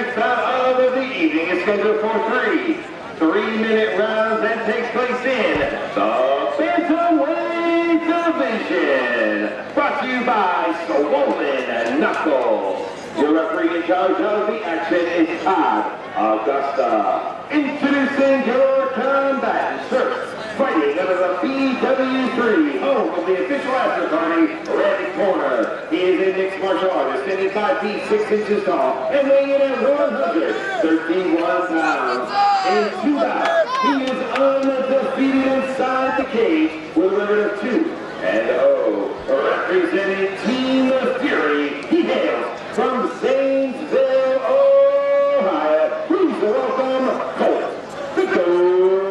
next bout of the evening is scheduled for 3 3-minute rounds that takes place in the Bantamweight division. Brought to you by Swollen Knuckles. Your referee in charge of the action is Todd Augusta. Introducing your combatants first. Fighting out of the BW3, home of the official after party, red corner. He is a mixed martial artist, standing 5 feet 6 inches tall, and weighing in at 131 pounds. In 2 bouts, he is undefeated inside the cage with a record of 2-0. Representing Team Fury, he hails from Zanesville, Ohio. Please welcome Colt Gross.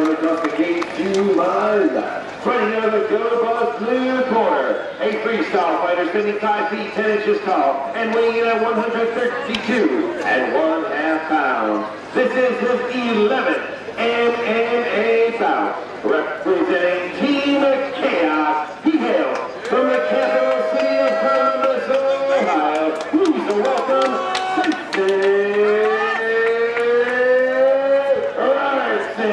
Across the cage to my left. Fighting out of the Go-Bus blue corner. A freestyle fighter standing 5 feet 10 inches tall and weighing in at 132.5 pounds. This is his 11th MMA bout. Representing Team Chaos, he hails from the capital city of Columbus, Ohio. Please welcome Sensei Robertson.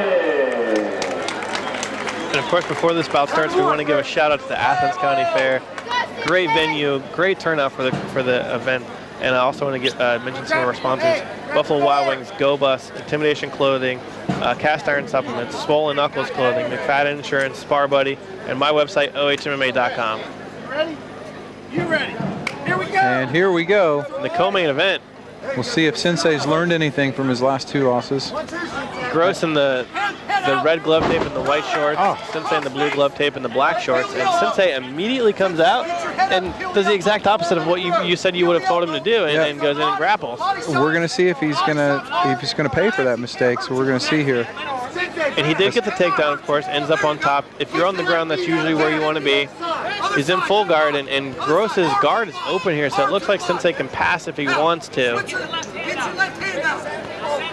And of course, before this bout starts, we want to give a shout out to the Athens County Fair. Great venue, great turnout for the event. And I also want to mention some of our sponsors: Buffalo Wild Wings, Go Bus, Intimidation Clothing, Cast Iron Supplements, Swollen Knuckles Clothing, McFadden Insurance, Spar Buddy, and my website, ohmma.com. Ready? You ready? Here we go. And here we go. The co-main event. We'll see if Sensei's learned anything from his last 2 losses. Gross in the red glove tape and the white shorts, Sensei in the blue glove tape and the black shorts, and Sensei immediately comes out and does the exact opposite of what you said you would have told him to do, and goes in and grapples. We're gonna see if he's gonna pay for that mistake. So we're gonna see here. And he did get the takedown, of course, ends up on top. If you're on the ground, that's usually where you want to be. He's in full guard, and Gross's guard is open here, so it looks like Sensei can pass if he wants to.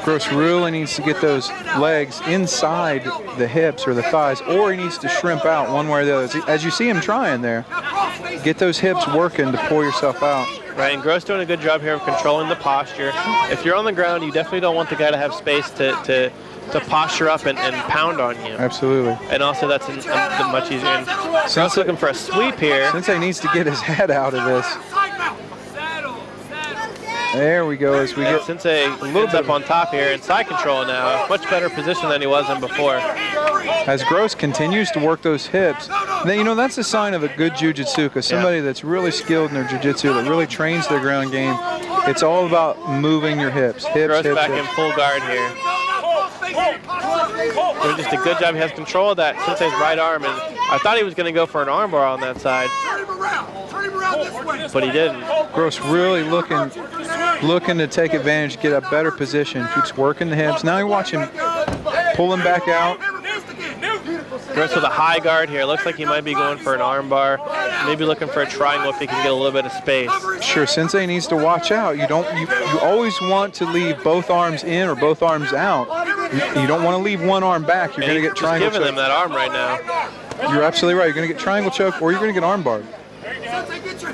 Gross really needs to get those legs inside the hips or the thighs, or he needs to shrimp out one way or the other. As you see him trying there, get those hips working to pull yourself out. Right, and Gross doing a good job here of controlling the posture. If you're on the ground, you definitely don't want the guy to have space to posture up and pound on you. Absolutely. And also that's much easier. And Gross looking for a sweep here. Sensei needs to get his head out of this. There we go as we get Sensei a little bit up on top here in side control now. Much better position than he was in before. As Gross continues to work those hips, then, you know, that's a sign of a good jiu-jitsuka, somebody that's really skilled in their jiu-jitsu, that really trains their ground game. It's all about moving your hips. Gross back in full guard here. Doing just a good job. He has control of that Sensei's right arm, and I thought he was going to go for an armbar on that side, but he didn't. Gross really looking to take advantage, get a better position. Keeps working the hips. Now you watch him pull him back out. Gross with a high guard here. Looks like he might be going for an armbar. Maybe looking for a triangle if he can get a little bit of space. Sure, Sensei needs to watch out. You always want to leave both arms in or both arms out. You don't want to leave one arm back. You're going to get triangle choke. He's giving him that arm right now. You're absolutely right. You're going to get triangle choke or you're going to get arm barred.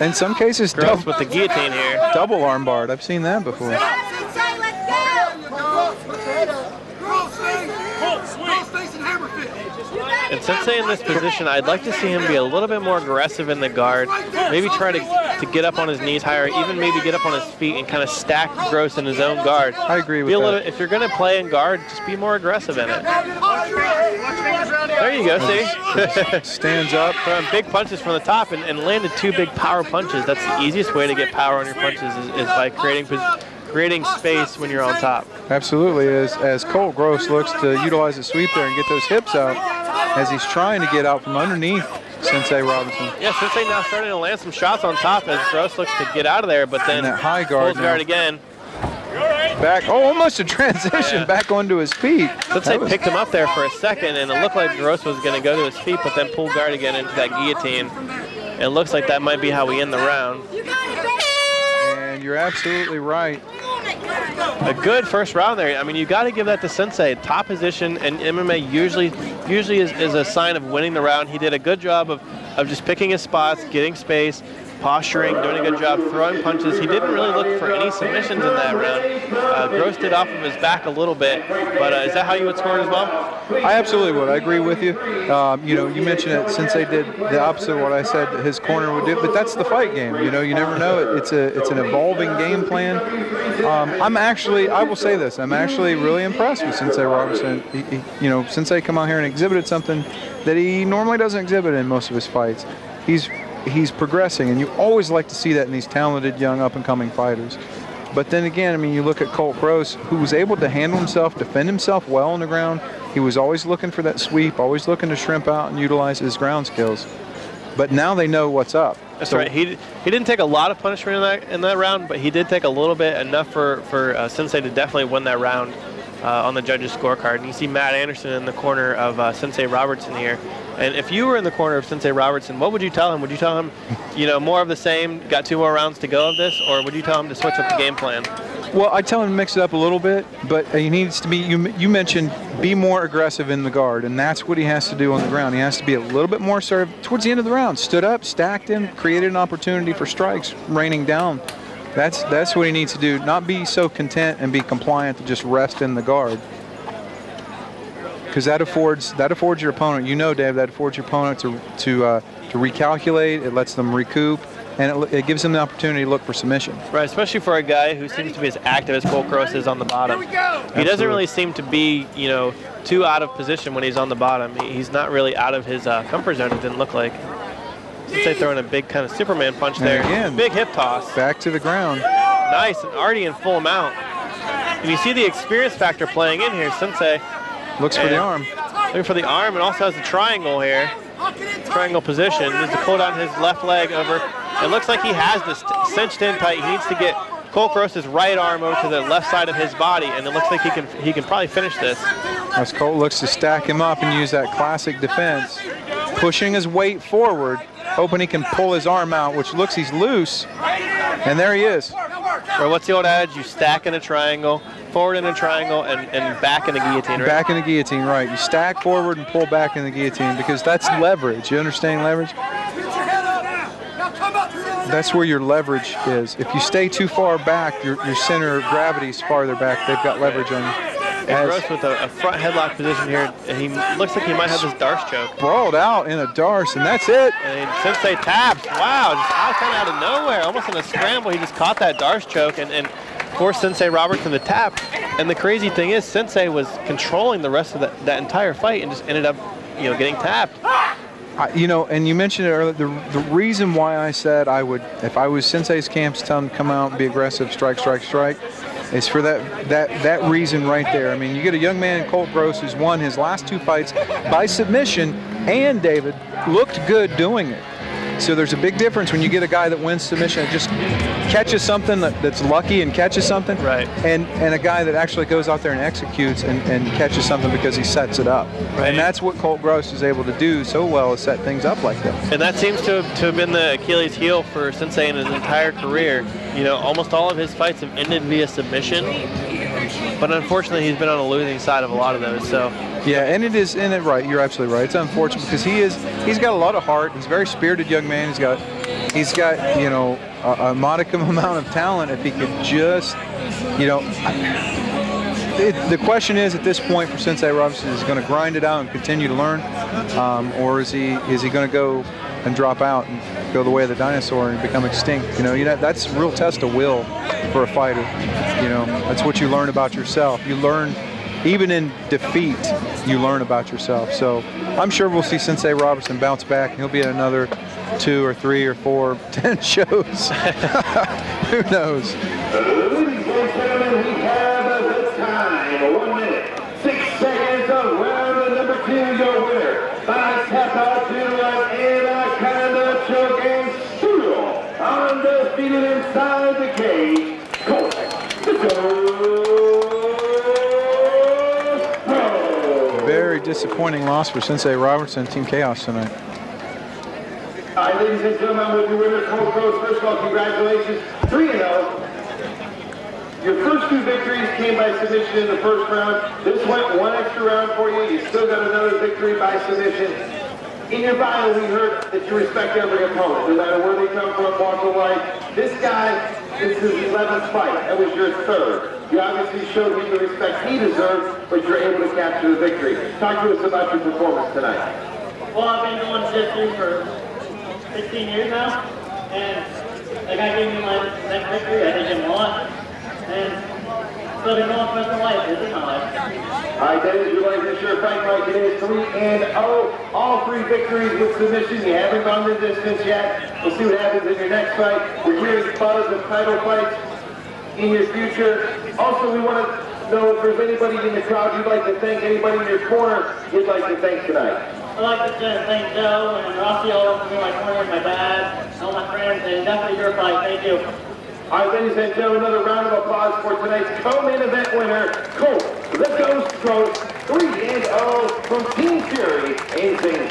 In some cases, Gross with the guillotine here. Double arm barred. I've seen that before. And Sensei in this position, I'd like to see him be a little bit more aggressive in the guard. Maybe try to get up on his knees higher, even maybe get up on his feet and kind of stack Gross in his own guard. I agree with that. If you're going to play in guard, just be more aggressive in it. There you go, see? Stands up. Throwing big punches from the top and landed 2 big power punches. That's the easiest way to get power on your punches is by creating space when you're on top. Absolutely, as Colt Gross looks to utilize the sweep there and get those hips out as he's trying to get out from underneath Sensei Robertson. Yeah, Sensei now starting to land some shots on top as Gross looks to get out of there, but then that high guard pulls guard again. Back, almost a transition back onto his feet. Sensei picked him up there for a second, and it looked like Gross was going to go to his feet, but then pulled guard again into that guillotine. And it looks like that might be how we end the round. And you're absolutely right. a good first round there. I mean, you got to give that to Sensei. Top position in MMA usually is a sign of winning the round. He did a good job of just picking his spots, getting space, posturing, doing a good job, throwing punches. He didn't really look for any submissions in that round. Gross did off of his back a little bit, but is that how you would score it as well? I absolutely would. I agree with you. You know, you mentioned that Sensei did the opposite of what I said his corner would do, but that's the fight game. You know, you never know. It's an evolving game plan. I will say this, I'm actually really impressed with Sensei Robertson. You know, Sensei come out here and exhibited something that he normally doesn't exhibit in most of his fights. He's progressing, and you always like to see that in these talented young up-and-coming fighters. But then again, I mean, you look at Colt Gross, who was able to handle himself, defend himself well on the ground. He was always looking for that sweep, always looking to shrimp out and utilize his ground skills. But now they know what's up. That's right. He didn't take a lot of punishment in that round, but he did take a little bit, enough for Sensei to definitely win that round on the judges' scorecard. And you see Matt Anderson in the corner of Sensei Robertson here. And if you were in the corner of Sensei Robertson, what would you tell him? Would you tell him, you know, more of the same, got 2 more rounds to go of this, or would you tell him to switch up the game plan? Well, I tell him to mix it up a little bit, but he needs to be, you mentioned, be more aggressive in the guard, and that's what he has to do on the ground. He has to be a little bit more assertive. Towards the end of the round, stood up, stacked him, created an opportunity for strikes, raining down. That's what he needs to do, not be so content and be compliant to just rest in the guard. Because that affords your opponent, you know, Dave, that affords your opponent to recalculate. It lets them recoup, and it gives them the opportunity to look for submission. Right, especially for a guy who seems to be as active as Colt Gross is on the bottom. He doesn't really seem to be, you know, too out of position when he's on the bottom. He's not really out of his comfort zone, it didn't look like. Sensei throwing a big kind of Superman punch there. Again, big hip toss. Back to the ground. Nice, and already in full mount. And you see the experience factor playing in here. Sensei looks for the arm. Looking for the arm, and also has the triangle here. Triangle position. Needs to pull down his left leg over. It looks like he has this cinched in tight. He needs to get Colt Gross's right arm over to the left side of his body, and it looks like he can probably finish this. As Colt looks to stack him up and use that classic defense, pushing his weight forward, hoping he can pull his arm out, which looks he's loose, and there he is. Or what's the old adage? You stack in a triangle, forward in a triangle, and back in a guillotine, right? Back in the guillotine, right. You stack forward and pull back in the guillotine, because that's leverage. You understand leverage? That's where your leverage is. If you stay too far back, your center of gravity is farther back. They've got leverage on you. Gross with a front headlock position here. And he looks like he might have this Darce choke. Brawled out in a Darce, and that's it. And Sensei taps. Wow, just out of nowhere, almost in a scramble. He just caught that Darce choke and forced Sensei Robertson to tap. And the crazy thing is, Sensei was controlling the rest of that entire fight and just ended up, you know, getting tapped. You know, and you mentioned it earlier, the reason why I said I would, if I was Sensei's camp, tell him to come out and be aggressive, strike, strike, strike, is for that reason right there. I mean, you get a young man in Colt Gross who's won his last 2 fights by submission, and David looked good doing it. So there's a big difference when you get a guy that wins submission and just catches something that's lucky and catches something, right? And a guy that actually goes out there and executes and catches something because he sets it up. Right. And that's what Colt Gross is able to do so well, is set things up like that. And that seems to have been the Achilles heel for Sensei in his entire career. You know, almost all of his fights have ended via submission, but unfortunately he's been on the losing side of a lot of those. So yeah, and right, you're absolutely right. It's unfortunate because he's got a lot of heart. He's a very spirited young man. He's got you know, a modicum amount of talent. If he could just, you know, the question is at this point for Sensei Robertson, is he going to grind it out and continue to learn, or is he going to go and drop out and go the way of the dinosaur and become extinct? You know, that's a real test of will for a fighter. You know, that's what you learn about yourself. You learn. Even in defeat, you learn about yourself. So I'm sure we'll see Sensei Robertson bounce back, and he'll be at another 2 or 3 or 4, 10 shows. Who knows? Ladies and gentlemen, we have the time. 1 minute, 6 seconds of round number 2. Your winner by tap out to Anaconda choke and strudel. Undefeated inside the cage. Colt Gross. Very disappointing loss for Sensei Robertson, Team Chaos tonight. All right, ladies and gentlemen, with your winner, Colt Gross. First of all, congratulations, 3-0. Your first two victories came by submission in the first round. This went one extra round for you. You still got another victory by submission. In your bio, we heard that you respect every opponent, no matter where they come from, walk of life. This guy, this is his 11th fight. That was your third. You obviously showed him the respect he deserved, but you're able to capture the victory. Talk to us about your performance tonight. Well, I've been doing jiu-jitsu for 16 years now, and the guy gave me my next victory. I didn't get one, and so I've been going for my life. This is my life. All right, Dennis, your life is sure fight like it is 3-0. All three victories with submission. You haven't gone the distance yet. We'll see what happens in your next fight. We're hearing buzz of title fights in your future. Also, we want to know if there's anybody in the crowd you'd like to thank, anybody in your corner you'd like to thank tonight. I'd like to thank Joe and Rossi all for my corner, my dad, all my friends, and definitely your fight. Thank you. All right, ladies and gentlemen, another round of applause for tonight's co-main event winner, Colt Gross, 3-0 from Team Fury in St.